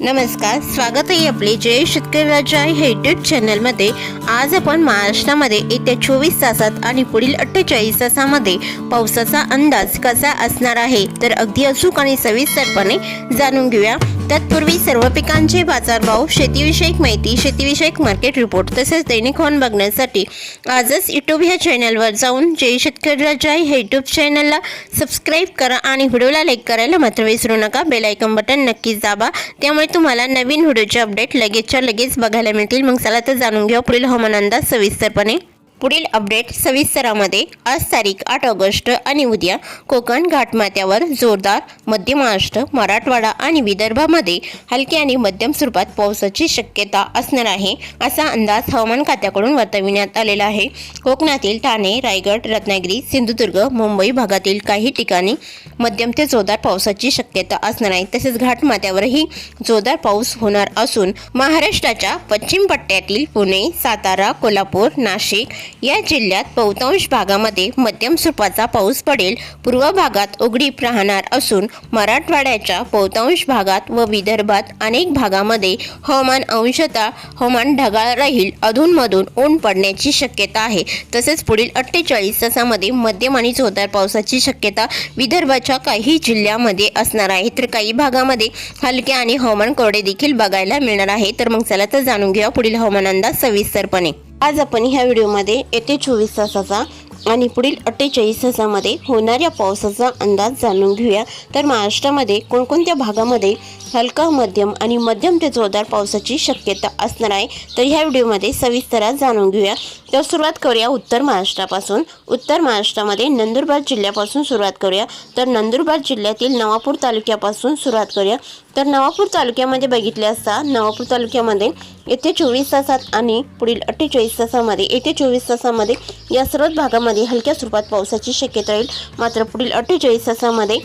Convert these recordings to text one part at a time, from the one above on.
नमस्कार, स्वागत आहे आपले जय शेतकरी राजा हे यूट्यूब चॅनलमध्ये। आज आपण महाराष्ट्रामध्ये येत्या 24 तासात आणि पुढील 48 तासामध्ये पावसाचा अंदाज कसा असणार आहे तर अगदी अचूक आणि सविस्तरपणे जाणून घेऊया। तत्पूर्वी सर्व पिकांचे बाजारभाव, शेतीविषयक माहिती, शेतीविषयक मार्केट रिपोर्ट तसेच दैनिक हवामान बघण्यासाठी आजच यूट्यूब या चॅनलवर जाऊन जय शेतकरी राजा हे यूट्यूब चॅनलला सबस्क्राईब करा आणि व्हिडिओला लाईक करायला मात्र विसरू नका। बेल आयकॉन बटन नक्कीच दाबा, त्यामुळे तुम्हाला नवीन व्हिडिओचे अपडेट लगेचच्या लगेच बघायला मिळतील। मग चला तर जाणून घेऊ पुढील हवामान अंदाज सविस्तरपणे। पुढील अपडेट सविस्तरामध्ये आज तारीख 8 ऑगस्ट आणि उद्या कोकण घाटमाथ्यावर जोरदार, मध्य महाराष्ट्र, मराठवाडा आणि विदर्भामध्ये हलकी आणि मध्यम स्वरूपात पावसाची शक्यता असणार आहे असा अंदाज हवामान खात्याकडून वर्तविण्यात आलेला आहे। कोकणातील ठाणे, रायगड, रत्नागिरी, सिंधुदुर्ग, मुंबई भागातील काही ठिकाणी मध्यम ते जोरदार पावसाची शक्यता असणार आहे। तसेच घाटमाथ्यावरही जोरदार पाऊस होणार असून महाराष्ट्राच्या पश्चिम पट्ट्यातील पुणे, सातारा, कोल्हापूर, नाशिक या जिल्ह्यात बहुतांश भागामध्ये मध्यम स्वरूपाचा पाऊस पडेल। पूर्व भागात उघडीप राहणार असून मराठवाड्याच्या बहुतांश भागात व विदर्भात अनेक भागामध्ये हवामान ढगाळ राहील। अधूनमधून ऊन पडण्याची शक्यता आहे। तसेच पुढील 48 तासामध्ये मध्यम आणि जोरदार पावसाची शक्यता विदर्भाच्या काही जिल्ह्यामध्ये असणार आहे, तर काही भागामध्ये हलके आणि हवामान कोरडे देखील बघायला मिळणार आहे। तर मग चला तर जाणून घेऊया पुढील हवामान अंदाज सविस्तरपणे। आज आपण ह्या व्हिडिओमध्ये येत्या 24 तासाचा आणि पुढील 48 तासामध्ये होणाऱ्या पावसाचा अंदाज जाणून घेऊया। तर महाराष्ट्रामध्ये कोणकोणत्या भागामध्ये हलका, मध्यम आणि मध्यम ते जोरदार पावसाची शक्यता असणार आहे तर ह्या व्हिडिओमध्ये सविस्तरात जाणून घेऊया। तर सुरुवात करूया उत्तर महाराष्ट्रापासून। उत्तर महाराष्ट्रामध्ये नंदुरबार जिल्ह्यापासून सुरुवात करूया। तर नंदुरबार जिल्ह्यातील नवापूर तालुक्यापासून सुरुवात करूया। तर नवापूर तालुक्यामध्ये बघितले असता नवापूर तालुक्यामध्ये येत्या 24 तासात आणि पुढील 48 तासामध्ये येत्या 24 तासामध्ये या सर्व भागामध्ये हलक्या स्वरूपात पावसाची शक्यता राहील। मात्र पुढील 48 तासामध्ये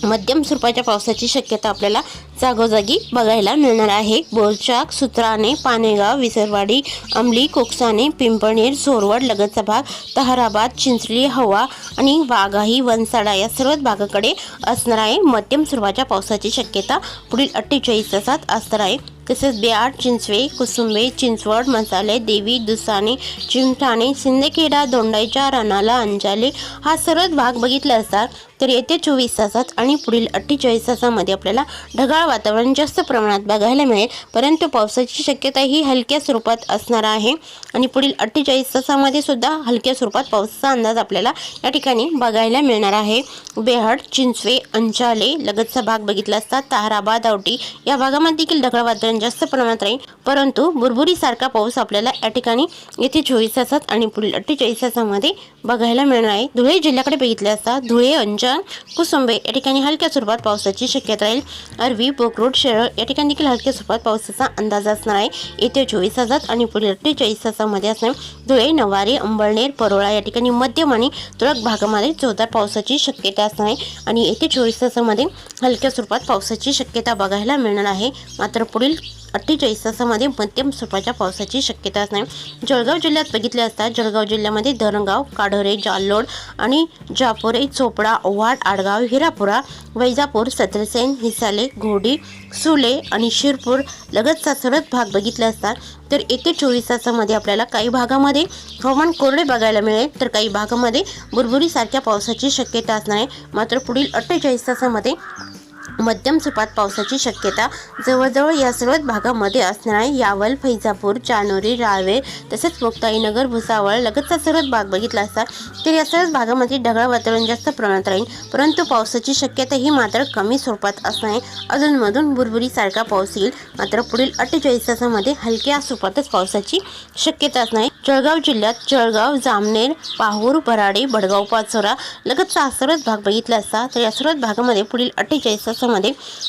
मध्यम स्वरूपाच्या पावसाची शक्यता आपल्याला जागोजागी बघायला मिळणार आहे। बोरचाक, सुत्राणे, पानेगाव, विसरवाडी, अंमली, कोकसाने, पिंपळनेर, सोरवड लगतचा भाग, ताहराबाद, चिंचली, हवा आणि वाघाही, वनसाडा या सर्व भागाकडे असणार आहे मध्यम स्वरूपाच्या पावसाची शक्यता पुढील 48 तासात असणार आहे। तसेच बेआड, चिंचवे, कुसुंबे, चिंचवड, मसाले, देवी, दुसाने, चिमठाणे, सिंदखेडा, दोंडाईच्या, रणाला, अंजाले हा सर्व भाग बघितला असतात तर येत्या 24 तासात आणि पुढील 48 तासामध्ये आपल्याला ढगाळ वातावरण जास्त प्रमाणात बघायला मिळेल, परंतु पावसाची शक्यता ही हलक्या स्वरूपात असणार आहे आणि पुढील 48 तासामध्ये सुद्धा हलक्या स्वरूपात पावसाचा अंदाज आपल्याला या ठिकाणी बघायला मिळणार आहे। बेहड, चिंचवे, अंजाले लगतचा भाग बघितला असता ताहराबाद, आवटी या भागामध्ये देखील ढगाळ वातावरण जास्त प्रमाणात राहील, परंतु बुरबुरी सारखा पाऊस आपल्याला या ठिकाणी येथे 24 तासात आणि पुढील 48 तासामध्ये बघायला मिळणार आहे। धुळे जिल्ह्याकडे बघितले असता धुळे, अंजाल, कुसुंबे या ठिकाणी हलक्या स्वरूपात पावसाची शक्यता राहील। अरवी, बोकरोड, शेरळ या ठिकाणी देखील हलक्या स्वरूपात पावसाचा अंदाज असणार आहे येत्या 24 तासात आणि पुढील 48 तासामध्ये असणार। धुळे, नवारी, अंबळनेर, परोळा या ठिकाणी मध्यम आणि तुरळक भागामध्ये जोरदार पावसाची शक्यता असणार आहे आणि येत्या 24 तासामध्ये हलक्या स्वरूपात पावसाची शक्यता बघायला मिळणार आहे। मात्र पुढील 48 तासामध्ये मध्यम स्वरूपाच्या पावसाची शक्यता असणार। जळगाव जिल्ह्यात बघितले असता जळगाव जिल्ह्यामध्ये धरणगाव, काढोरे, जालोड आणि जापोरे, चोपडा, ओव्हाड, आडगाव, हिरापुरा, वैजापूर, सत्रसेन, हिसाले, घोडी, सुले आणि शिरपूर लगतचा सर्व भाग बघितले असतात तर येत्या 24 तासामध्ये आपल्याला काही भागामध्ये हवामान कोरडे बघायला मिळेल तर काही भागामध्ये बुरबुरी सारख्या पावसाची शक्यता असणार आहे। मात्र पुढील 48 तासामध्ये मध्यम स्वरूपात पावसाची शक्यता जवळजवळ या सर्व भागामध्ये असणार आहे। यावल, फैजापूर, जानोरी, राळवे तसेच मुक्ताईनगर, भुसावळ लगतचा सर्व भाग बघितला असता तर या सर्व भागामध्ये ढगाळ वातावरण जास्त प्रमाणात राहील, परंतु पावसाची शक्यता ही मात्र कमी स्वरूपात असणार आहे। अधूनमधून बुरबुरी सारखा पाऊस येईल। मात्र पुढील 48 तासामध्ये हलक्या स्वरूपातच पावसाची शक्यता असणार आहे। जळगाव जिल्ह्यात जळगाव, जामनेर, पाहूर, बराडे, बडगाव, पाचोरा लगतचा सर्व भाग बघितला असता तर या सर्व भागामध्ये पुढील 48 तासामध्ये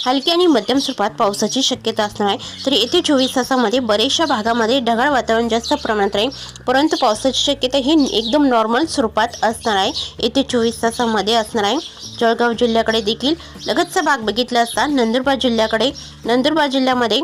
हलकी आणि मध्यम स्वरूपात पावसाची शक्यता असणार आहे। तर येत्या 24 तासामध्ये बरेचशा भागामध्ये ढगाळ वातावरण जास्त प्रमाणात राहील, परंतु पावसाची शक्यता ही एकदम नॉर्मल स्वरूपात असणार आहे येत्या 24 तासामध्ये असणार आहे। जळगाव जिल्ह्याकडे देखील लगतचा भाग बघितला असता नंदुरबार जिल्ह्यामध्ये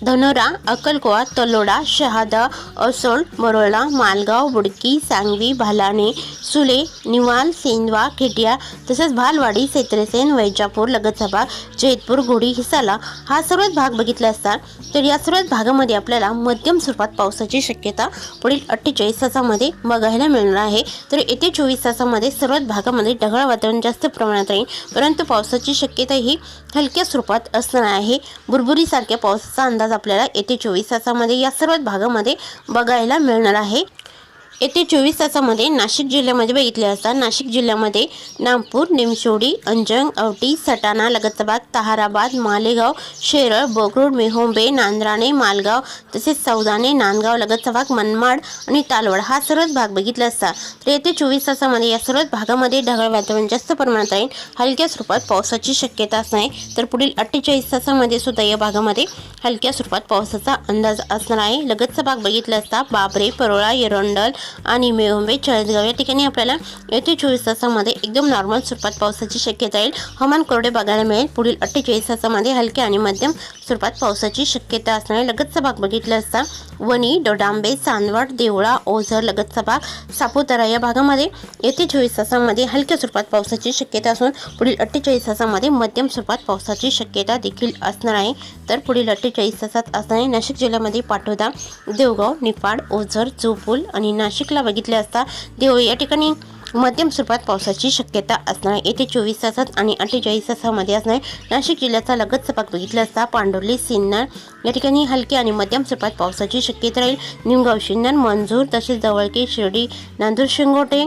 धनोरा, अक्कलकोवा, तलोडा, शहादा, असोल, मरोळा, मालगाव, बुडकी, सांगवी, भालाणे, सुले, निवाल, सेंदवा, खेटिया तसेच भालवाडी, सेत्रेसेन, वैजापूर, लगतचा भाग, जैतपूर, घोडी, हिसाला हा सर्वच भाग बघितला असता तर या सर्वच भागामध्ये आपल्याला मध्यम स्वरूपात पावसाची शक्यता पुढील 48 तासामध्ये बघायला मिळणार आहे। तर येत्या 24 तासामध्ये सर्वच भागामध्ये ढगाळ वातावरण जास्त प्रमाणात राहील, परंतु पावसाची शक्यता ही हलक्या स्वरूपात असणार आहे। बुरबुरीसारख्या पावसाचा अंदाज आपल्याला येत्या 24 तासामध्ये या सर्व भागामध्ये बघायला मिळणार आहे। येत्या 24 तासामध्ये नाशिक जिल्ह्यामध्ये बघितले असता नाशिक जिल्ह्यामध्ये नागपूर, निमसोडी, अंजंग, औटी, सटाणा, लगतचा भाग, ताहाराबाद, मालेगाव, शेरळ, बोकरूड, मेहोंबे, नांद्राणे, मालगाव तसेच सौदाणे, नांदगाव, लगतचा भाग, मनमाड आणि तालवड हा सर्वच भाग बघितला असता तर येत्या 24 तासामध्ये या सर्वच भागामध्ये ढगाळ वातावरण जास्त प्रमाणात राहील, हलक्या स्वरूपात पावसाची शक्यता असणार आहे। तर पुढील 48 तासामध्ये सुद्धा या भागामध्ये हलक्या स्वरूपात पावसाचा अंदाज असणार आहे। लगतचा भाग बघितला असता बाबरे, परोळा, एरंडल आणि मेहोंबे, चाळीसगाव या ठिकाणी आपल्याला येत्या 24 तासामध्ये एकदम नॉर्मल स्वरूपात पावसाची शक्यता राहील। हवामान कोरडे बघायला मिळेल। पुढील 48 तासामध्ये हलक्या आणि मध्यम स्वरूपात पावसाची शक्यता असणार आहे। लगतचा भाग बघितला असता वणी, डोडांबे, चांदवड, देवळा, ओझर, लगतचा भाग, सापुतारा या भागामध्ये येत्या 24 तासामध्ये हलक्या स्वरूपात पावसाची शक्यता असून पुढील 48 तासामध्ये मध्यम स्वरूपात पावसाची शक्यता देखील असणार आहे। तर पुढील 48 तासात असणारे नाशिक जिल्ह्यामध्ये पाटोदा, देवगाव, निफाड, ओझर, चौफूल आणि नाशिकला बघितले असता देवळी या ठिकाणी मध्यम स्वरूपात पावसाची शक्यता असणार आहे। येत्या 24 तासात आणि 48 तासामध्ये असणार नाशिक जिल्ह्याचा लगतचा भाग बघितला असता पांडुर्ली, सिन्नर या ठिकाणी हलकी आणि मध्यम स्वरूपात पावसाची शक्यता राहील। निमगाव, सिन्नर, मंजूर तसेच जवळके, शिर्डी, नांदूर, शिंगोटे,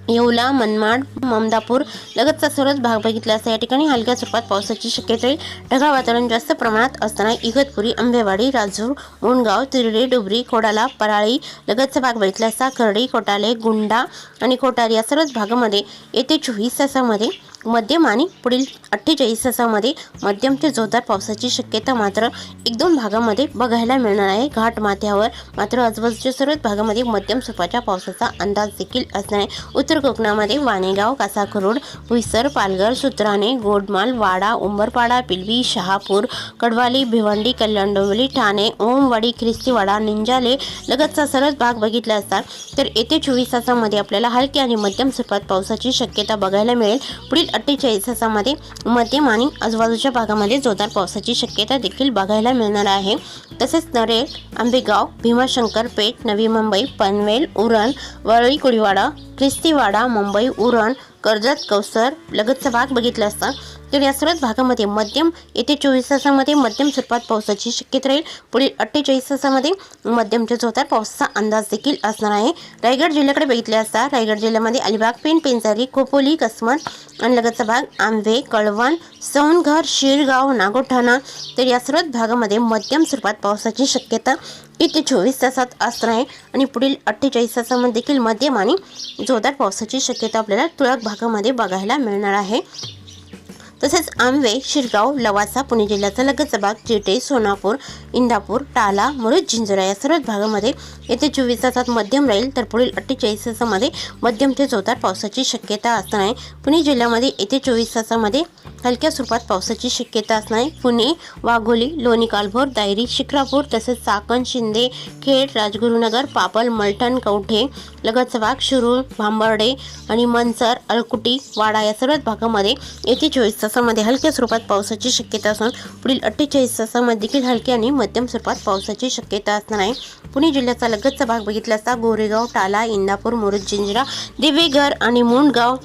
येवला, मनमाड, ममदापूर लगतचा सर्वच भाग बघितला असता या ठिकाणी हलक्या स्वरूपात पावसाची शक्यता राहील। ढगाळ वातावरण जास्त प्रमाणात असताना इगतपुरी, आंबेवाडी, राजूर, मुंडगाव, तिरडे, डुबरी, खोडाला, पराळी लगतचा भाग बघितला असता खर्डी, कोटाले, गुंडा आणि कोटार या सर्वच भागामध्ये येत्या 24 तासामध्ये मध्यम आणि पुढील 48 तासामध्ये मध्यम ते जोरदार पावसाची शक्यता मात्र 1-2 भागामध्ये बघायला मिळणार आहे। घाट माथ्यावर मात्र आजूबाजूच्या सर्वच भागामध्ये मध्यम स्वरूपाच्या पावसाचा अंदाज देखील असणार आहे। उत्तर कोकणामध्ये वाणेगाव, कासाखरुड, बोईसर, पालघर, सुत्राणे, गोडमाल, वाडा, उंबरपाडा, पिलवी, शहापूर, कडवाली, भिवंडी, कल्याण, डोंबिवली, ठाणे, ओमवाडी, ख्रिस्तीवाडा, निंजाले लगतचा सर्वच भाग बघितला असता तर येत्या 24 तासामध्ये आपल्याला हलकी आणि मध्यम स्वरूपात पावसाची शक्यता बघायला मिळेल। पुढील 48 तासामध्ये मध्यम आणि आजूबाजूच्या भागामध्ये जोरदार पावसाची शक्यता देखील बघायला मिळणार आहे। तसेच नरेल, आंबेगाव, भीमाशंकर पेठ, नवी मुंबई, पनवेल, उरण, वरळी, कुडीवाडा, ख्रिस्तीवाडा, मुंबई, उरण, कर्जत, कौसर लगतचा भाग बघितला असता तर या सर्वच भागामध्ये मध्यम येत्या 24 तासामध्ये मध्यम स्वरूपात पावसाची शक्यता राहील। पुढील 48 तासामध्ये मध्यम ते जोरदार पावसाचा अंदाज देखील असणार आहे। रायगड जिल्ह्याकडे बघितले असता रायगड जिल्ह्यामध्ये अलिबाग, पेण, पेंचारी, खोपोली, कसमत आणि लगतचा भाग, आंबे, कळवण, सौंदघर, शिरगाव, नागोठाणा तर या सर्वच भागामध्ये मध्यम स्वरूपात पावसाची शक्यता येत्या 24 तासात असणार आहे आणि पुढील 48 तासामध्ये देखील मध्यम आणि जोरदार पावसाची शक्यता आपल्याला तुरळक भागामध्ये बघायला मिळणार आहे। तसेच आंबे, शिरगाव, लवासा, पुणे जिल्ह्याचा लगतचा भाग, जेटे, सोनापूर, इंदापूर, टाला, मुरुड, जिंजुरा या सर्वच भागामध्ये येत्या 24 तासात मध्यम राहील। तर पुढील 48 तासामध्ये मध्यम ते जोरदार पावसाची शक्यता असणार आहे। पुणे जिल्ह्यामध्ये येत्या 24 तासामध्ये हलक्या स्वरूपात पावसाची शक्यता असणार आहे। पुणे, वाघोली, लोणी कालभोर, दायरी, शिक्रापूर तसेच चाकण, शिंदे, खेड, राजगुरुनगर, पापल, मलटण, कवठे लगतचा भाग, शिरूर, भांबर्डे आणि मनसर, अलकुटी, वाडा या सर्वच भागामध्ये येत्या 24 तासामध्ये हलक्या स्वरूपात पावसाची शक्यता असून पुढील 48 तासामध्ये देखील हलकी आणि मध्यम स्वरूपात पावसाची शक्यता असणार आहे। पुणे जिल्ह्याचा लगतचा भाग बघितला असता गोरेगाव, टाला, इंदापूर, मुरुड, जिंजुरा, दिवेघर आणि मुंडगाव,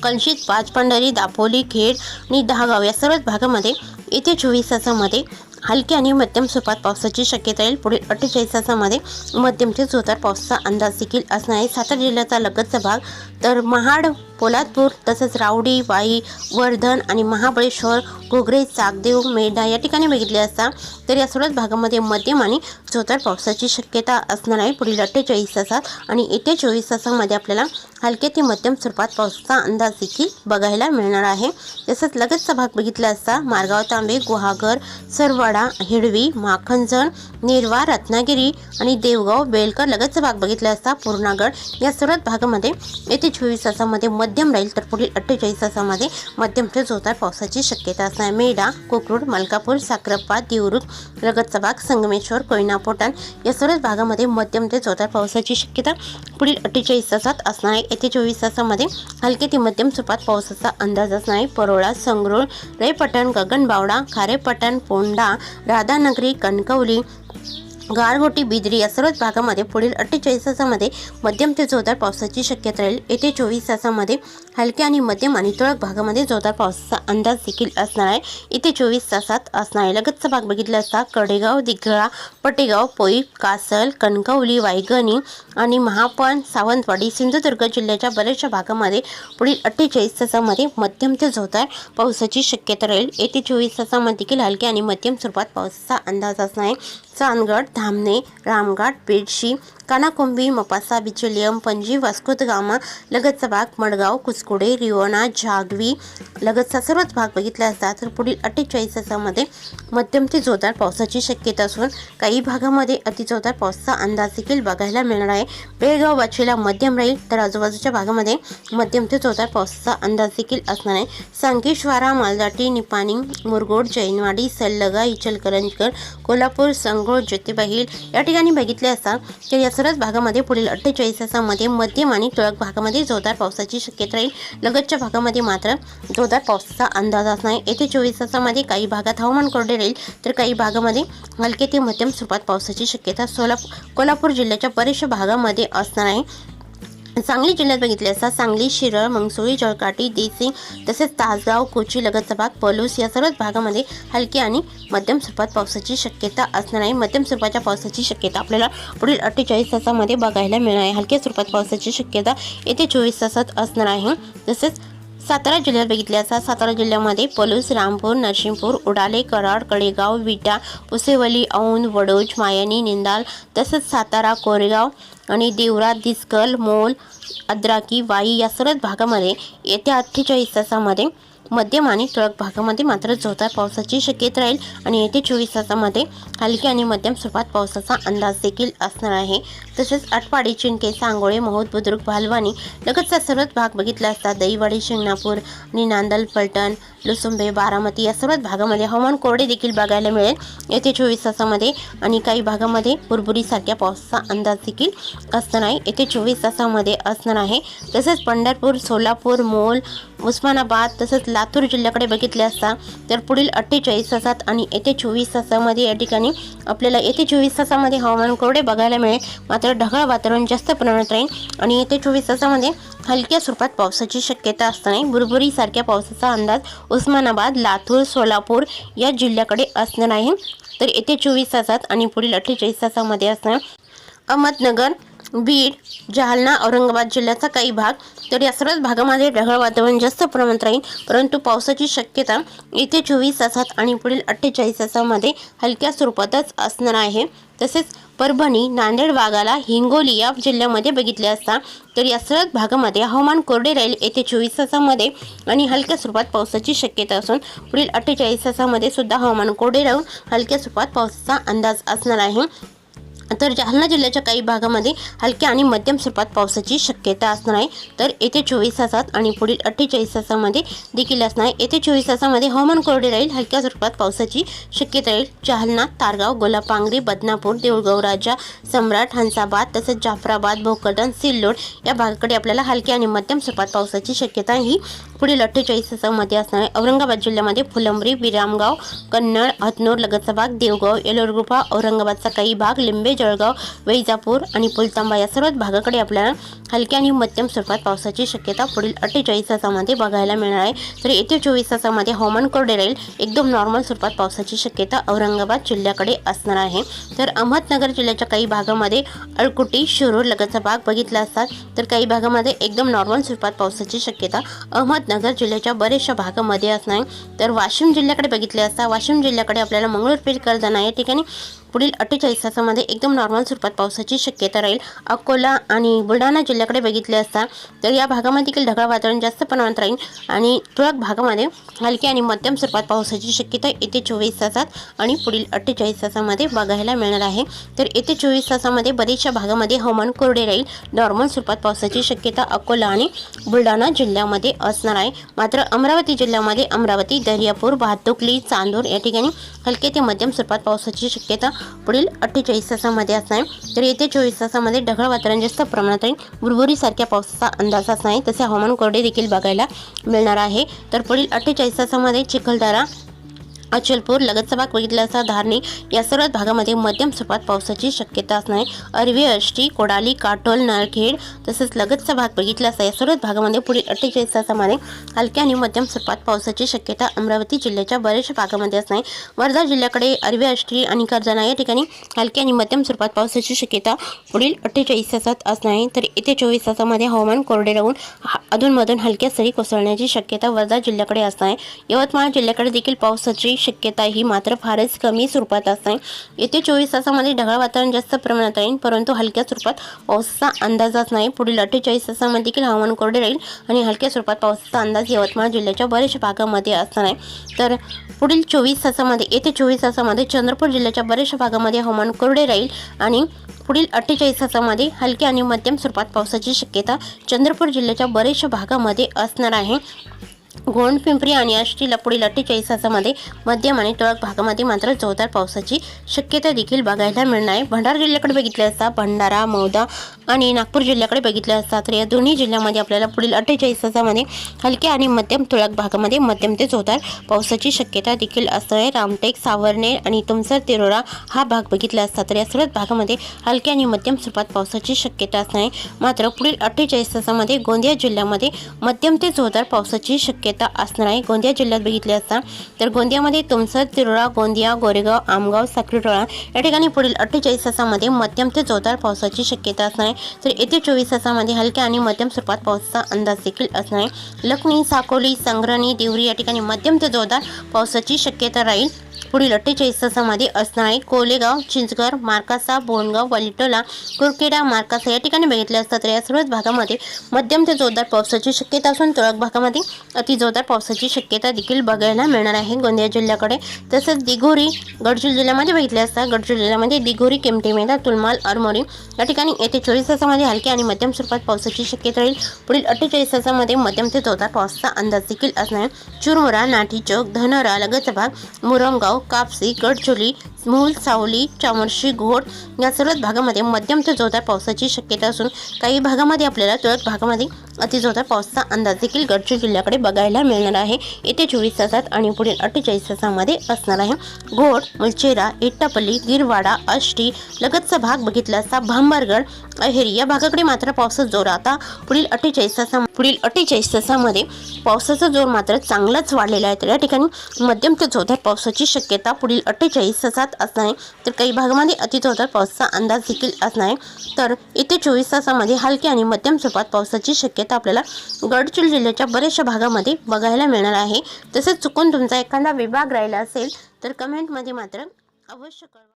कलशीत, पाचपंढरी, दापोली, खेड आणि दहागाव या सर्वच भागामध्ये येत्या 24 तासामध्ये हलकी आणि मध्यम स्वरूपात पावसाची शक्यता येईल। पुढील 48 तासामध्ये मध्यम ते जोरदार पावसाचा अंदाज देखील असणार आहे। सातारा जिल्ह्याचा लगतचा भाग तर महाड, पोलादपूर तसेच रावडी, वाई, वर्धन आणि महाबळेश्वर, घोगरे, चाकदेव, मेढा या ठिकाणी बघितले असता तर या सर्वच भागामध्ये मध्यम आणि जोरदार पावसाची शक्यता असणार आहे पुढील 48 तासात आणि येत्या 24 तासामध्ये आपल्याला हलके ते मध्यम स्वरूपात पावसाचा अंदाज देखील बघायला मिळणार आहे। तसंच लगतचा भाग बघितला असता मारगाव, तांबे, गुहागर, सरवाडा वाडा, हिडवी, माखनजण, नेरवा, रत्नागिरी आणि देवगाव, बेलकर लगतचा भाग बघितला असता पूर्णागड या सर्व भागामध्ये येत्या 24 तासामध्ये मध्यम राहील, तर पुढील 48 तासामध्ये मध्यम ते जोरदार पावसाची शक्यता असणार. मेढा, कोकरूड, मलकापूर, साखरप्पा, देवरुख लगतचा भाग, संगमेश्वर, कोयना, पोटाण या सर्व भागामध्ये मध्यम ते जोरदार पावसाची शक्यता पुढील 48 तासात असणार आहे. येत्या 24 तासामध्ये हलके ते मध्यम स्वरूपात पावसाचा अंदाज असणार आहे. परोळा, संगरूळ, रेपटण, गगनबावडा, खारेपटण, पोंडा, राधानगरी, कणकवली, गारगोटी, बिदरी या सर्वच भागामध्ये पुढील 48 तासामध्ये मध्यम ते जोरदार पावसाची शक्यता राहील. येत्या 24 तासामध्ये हलक्या आणि मध्यम आणि तुरळक भागामध्ये जोरदार पावसाचा अंदाज देखील असणार आहे. येत्या 24 तासात असणार आहे. लगतचा भाग बघितला असता कडेगाव, दिघळा, पटेगाव, पोई, कासल, कणकवली, वायगणी आणि महापण, सावंतवाडी, सिंधुदुर्ग जिल्ह्याच्या बऱ्याचशा भागामध्ये पुढील 48 तासामध्ये मध्यम ते जोरदार पावसाची शक्यता राहील. येत्या 24 तासामध्ये देखील हलक्या आणि मध्यम स्वरूपात पावसाचा अंदाज असणार आहे. चांदगड, धामणे, रामघाट, बेडशी, कानाकोंबी, मपासा, बिचोलियम, पणजी, वास्को द गामा लगतचा भाग, मडगाव, कुसकुडे, रिवणा, जागवी लगतचा सर्वच भाग बघितला असता तर पुढील 48 तासामध्ये मध्यम ते जोरदार पावसाची शक्यता असून काही भागामध्ये अतिजोरदार पावसाचा अंदाज देखील बघायला मिळणार आहे. बेळगाव, वाचीला मध्यम राहील, तर आजूबाजूच्या भागामध्ये मध्यम ते जोरदार पावसाचा अंदाज देखील असणार आहे. संकेश्वरा, मालदाटी, निपाणी, मुरगोड, जैनवाडी, सल्लगा, इचलकरंजकर, कोल्हापूर, संगोळ, ज्योतिबा हिल या ठिकाणी बघितले असता तर या सर्वच भागामध्ये पुढील 48 तासामध्ये मध्यम आणि तुरळक भागामध्ये जोरदार पावसाची शक्यता राहील. लगतच्या भागामध्ये मात्र जोरदार पावसाचा अंदाज असणार आहे. येत्या 24 तासामध्ये काही भागात हवामान कोरडे राहील, तर काही भागामध्ये हलके ते मध्यम स्वरूपात पावसाची शक्यता कोल्हापूर जिल्ह्याच्या बऱ्याचशा भागामध्ये असणार आहे. सांगली जिल्ह्यात बघितले असता सांगली, शिरळ, मंगसुळी, जळकाटी, देसिंग तसेच तासगाव, कोची लगतचा भाग, पलूस या सर्वच भागामध्ये हलकी आणि मध्यम स्वरूपात पावसाची शक्यता असणार आहे. मध्यम स्वरूपाच्या पावसाची शक्यता आपल्याला पुढील 48 तासामध्ये बघायला मिळणार आहे. हलक्या स्वरूपात पावसाची शक्यता येत्या 24 तासात असणार आहे. तसेच सातारा जिल्ह्यात बघितले असता सातारा जिल्ह्यामध्ये पलूस, रामपूर, नरसिंहपूर, उडाले, कराड, कडेगाव, विटा, पुसेवली, औंध, वडोज, मायानी, निंदाल तसंच सातारा, कोरेगाव आणि देवरा, दिसकल, मोल, अद्राकी, वाई या सर्व भागामध्ये येत्या 48 तासामध्ये मध्यम आणि तुरळक भागामध्ये मात्र जोरदार पावसाची शक्यता राहील आणि येत्या 24 तासामध्ये हलकी आणि मध्यम स्वरूपात पावसाचा अंदाज देखील असणार आहे. तसेच आटपाडी, चिंके, सांगोळे, महोद, बुद्रुक, भालवानी लगतचा सर्वच भाग बघितला असता दहीवाडी, शिंगणापूर आणि नांदल, फलटण, लुसुंबे, बारामती या सर्वच भागामध्ये हवामान कोरडे देखील बघायला मिळेल येत्या 24 तासामध्ये आणि काही भागामध्ये बुरबुरीसारख्या पावसाचा अंदाज देखील असणार आहे. येत्या 24 तासामध्ये असणार आहे. तसेच पंढरपूर, सोलापूर, मोल, उस्मानाबाद तसंच लातूर जिल्ह्याकडे बघितले असता तर पुढील 48 तासात आणि येत्या 24 तासामध्ये या ठिकाणी आपल्याला येत्या 24 तासामध्ये हवामान कोरडे बघायला मिळेल, मात्र ढगाळ वातावरण जास्त प्रमाणात राहील आणि येत्या 24 तासामध्ये हलक्या स्वरूपात पावसाची शक्यता असताना बुरबुरीसारख्या पावसाचा अंदाज उस्मानाबाद, लातूर, सोलापूर या जिल्ह्याकडे असणार आहे. तर येत्या 24 तासात आणि पुढील 48 तासामध्ये असणार अहमदनगर, बीड, जालना, औरंगाबाद जिल्ह्याचा काही भाग, तर या सर्वच भागामध्ये ढगाळ वातावरण जास्त प्रमाणात राहील, परंतु पावसाची शक्यता येत्या 24 तासात आणि पुढील 48 तासामध्ये हलक्या स्वरूपातच असणार आहे. तसेच परभणी, नांदेड, वाघाला, हिंगोली या जिल्ह्यामध्ये बघितले असता तर या सर्व भागामध्ये हवामान कोरडे राहील येत्या 24 तासामध्ये आणि हलक्या स्वरूपात पावसाची शक्यता असून पुढील 48 तासामध्ये सुद्धा हवामान कोरडे राहून हलक्या स्वरूपात पावसाचा अंदाज असणार आहे. तर जालना जिल्ह्याच्या काही भागामध्ये हलक्या आणि मध्यम स्वरूपात पावसाची शक्यता असणार आहे. तर येत्या 24 तासात आणि पुढील 48 तासामध्ये देखील असणार आहे. येत्या 24 तासामध्ये हवामान कोरडे राहील, हलक्या स्वरूपात पावसाची शक्यता राहील. जालना, तारगाव, गोलापांगरी, बदनापूर, देऊळगाव राजा, सम्राट, हंसाबाद तसेच जाफराबाद, भोकरदन, सिल्लोड या भागाकडे आपल्याला हलक्या आणि मध्यम स्वरूपात पावसाची शक्यता ही पुढील 48 तासामध्ये असणार आहे. औरंगाबाद जिल्ह्यामध्ये फुलंब्री, विरामगाव, कन्नड, हतनूर लगतचा भाग, देवगाव, येलोरगुफा, औरंगाबादचा काही भाग, लिंबे, जळगाव, वैजापूर आणि पुलतांबा या सर्व भागाकडे आपल्याला हलक्या आणि मध्यम स्वरूपात पावसाची शक्यता पुढील 48 तासामध्ये बघायला मिळणार आहे. तर येत्या 24 तासामध्ये हवामान कोरडे राहील, एकदम नॉर्मल स्वरूपात पावसाची शक्यता औरंगाबाद जिल्ह्याकडे असणार आहे. तर अहमदनगर जिल्ह्याच्या काही भागामध्ये अळकुटी, शिरूर लगतचा भाग बघितला असतात, तर काही भागामध्ये एकदम नॉर्मल स्वरूपात पावसाची शक्यता अहमदनगर जिल्ह्याच्या बऱ्याचशा भागामध्ये असणार आहे. तर वाशिम जिल्ह्याकडे बघितले असता वाशिम जिल्ह्याकडे आपल्याला मंगळूरपीर, करदाना या ठिकाणी पुढील 48 तासामध्ये एकदम नॉर्मल स्वरूपात पावसाची शक्यता राहील। अकोला आणि बुलढाणा जिल्ह्याकडे बघितले असता तर या भागामध्ये देखील ढगाळ वातावरण जास्त प्रमाणात राहील आणि तुरळक भागामध्ये हलकी आणि मध्यम स्वरूपात पावसाची शक्यता येते 24 तासात आणि पुढील 48 तासामध्ये बघायला मिळणार आहे। तर येते 24 तासामध्ये बरेचशा भागामध्ये हवामान कोरडे राहील। नॉर्मल स्वरूपात पावसाची शक्यता अकोला आणि बुलढाणा जिल्ह्यामध्ये असणार आहे। मात्र अमरावती जिल्ह्यामध्ये अमरावती, दर्यापूर, भातुकली, चांदूर या ठिकाणी हलके ते मध्यम स्वरूपात पावसाची शक्यता पुढील 48 तासामध्ये असणार आहे। तर येते 24 तासामध्ये ढगाळ वातावरण जास्त प्रमाणात राहील। बुरबुरीसारख्या पावसाचा अंदाज असणार आहे। तसे हवामान कोरडे देखील बघायला मिळणार आहे। तर पुढील 48 तासामध्ये चिखलदरा, अचलपूर, लगतचा भाग बघितला असता धारणी या सर्व भागामध्ये मध्यम स्वरूपात पावसाची शक्यता असणार आहे। अरवी, आष्टी, कोडाली, काटोल, नारखेड तसेच लगतचा भाग बघितला असता या सर्व भागामध्ये पुढील 48 तासामध्ये हलक्या आणि मध्यम स्वरूपात पावसाची शक्यता अमरावती जिल्ह्याच्या बऱ्याचशा भागामध्ये असणार आहे। वर्धा जिल्ह्याकडे अरवी, आष्टी आणि कर्जत या ठिकाणी हलक्या आणि मध्यम स्वरूपात पावसाची शक्यता पुढील 48 तासात असणार आहे। तर येत्या 24 तासामध्ये हवामान कोरडे राहून अधूनमधून हलक्या सरी कोसळण्याची शक्यता वर्धा जिल्ह्याकडे असणार आहे। यवतमाळ जिल्ह्याकडे देखील पावसाची शक्यता ही मात्र फारच कमी स्वरूपात असते। येत्या 24 तासामध्ये ढगाळ वातावरण जास्त प्रमाणात राहील परंतु हलक्या स्वरूपात पावसाचा अंदाजच नाही। पुढील 48 तासामध्ये देखील हवामान कोरडे राहील आणि हलक्या स्वरूपात पावसाचा अंदाज यवतमाळ जिल्ह्याच्या बऱ्याचशा भागामध्ये असणार आहे। तर पुढील 24 तासामध्ये येत्या 24 तासामध्ये चंद्रपूर जिल्ह्याच्या बऱ्याचशा भागामध्ये हवामान कोरडे राहील आणि पुढील 48 तासामध्ये हलकी आणि मध्यम स्वरूपात पावसाची शक्यता चंद्रपूर जिल्ह्याच्या बऱ्याचशा भागामध्ये असणार आहे। गोंड, पिंपरी आणि आष्टीला पुढील 48 तासामध्ये मध्यम आणि तुरळक भागामध्ये मात्र जोरदार पावसाची शक्यता देखील बघायला मिळणार आहे। भंडारा जिल्ह्याकडे बघितले असता भंडारा, मौदा आणि नागपूर जिल्ह्याकडे बघितले असता तर या दोन्ही जिल्ह्यामध्ये आपल्याला पुढील 48 तासामध्ये हलक्या आणि मध्यम तुरळक भागामध्ये मध्यम ते जोरदार पावसाची शक्यता देखील असणार आहे। रामटेक, सावर्णेर आणि तुमसर, तिरोडा हा भाग बघितला असता तर या सर्व भागामध्ये हलक्या आणि मध्यम स्वरूपात पावसाची शक्यता असणार आहे। मात्र पुढील 48 तासामध्ये गोंदिया जिल्ह्यामध्ये मध्यम ते जोरदार पावसाची शक्यता असणार आहे। गोंदिया जिल्ह्यात बघितले असता तर गोंदियामध्ये तुमसर, तिरोडा, गोंदिया, गोरेगाव, आमगाव, साक्रीटोळा या ठिकाणी पुढील 48 तासामध्ये मध्यम ते जोरदार पावसाची शक्यता असणार आहे। तर येत्या 24 तासामध्ये हलक्या आणि मध्यम स्वरूपात पावसाचा अंदाज देखील असणार आहे। लखनी, साकोली, संग्रणी, देवरी या ठिकाणी मध्यम ते जोरदार पावसाची शक्यता राहील पुढील 48 तासामध्ये असणार आहे। कोलेगाव, चिंचघर, मार्कासा, बोनगाव, वलिटोला, कुरखेडा, मार्कासा या ठिकाणी बघितले असता तर या सर्वच भागामध्ये मध्यम ते जोरदार पावसाची शक्यता असून तुरळक भागामध्ये अति जोरदार पावसाची शक्यता देखील बघायला मिळणार आहे गोंदिया जिल्ह्याकडे। तसेच दिघोरी, गडचिरोली जिल्ह्यामध्ये बघितले असता गडचिरोली जिल्ह्यामध्ये दिघोरी, किमठीमेधा, तुलमाल, आरमोरी या ठिकाणी येत्या 24 तासामध्ये हलकी आणि मध्यम स्वरूपात पावसाची शक्यता राहील। पुढील 48 तासामध्ये मध्यम ते जोरदार पावसाचा अंदाज देखील असणार आहे। चुरमुरा, नाठी चौक, धनोरा, लगतचा भाग, मुरमगाव, कापसी, गडचोली, मूल, सावली, चामोर्शी, घोड या सर्वच भागामध्ये मध्यम ते जोरदार पावसाची शक्यता असून काही भागामध्ये आपल्याला तुरळक भागामध्ये अति जोरदार पावसाचा अंदाज देखील गडचिरोली जिल्ह्याकडे बघायला मिळणार आहे येत्या 24 तासात आणि पुढील 48 तासामध्ये असणार आहे। घोड, मुलचेरा, एट्टापल्ली, गिरवाडा, आष्टी, लगतचा भाग बघितला असता भांबरगड, अहेरी या भागाकडे मात्र पावसाचा जोर आता पुढील 48 तासामध्ये पावसाचा जोर मात्र चांगलाच वाढलेला आहे। तर या ठिकाणी मध्यम ते जोरदार पावसाची शक्यता पुढील 48 तासात असणार आहे। तर काही भागामध्ये अति जोरदार पावसाचा अंदाज देखील असणार आहे। तर येत्या 24 तासामध्ये हलकी आणि मध्यम स्वरूपात पावसाची शक्यता आपल्याला गडचिरोली जिल्ह्याच्या बऱ्याचशा भागामध्ये बघायला मिळणार आहे। तसेच चुकून तुमचा एखादा विभाग राहिला असेल तर कमेंटमध्ये मात्र अवश्य कळवा।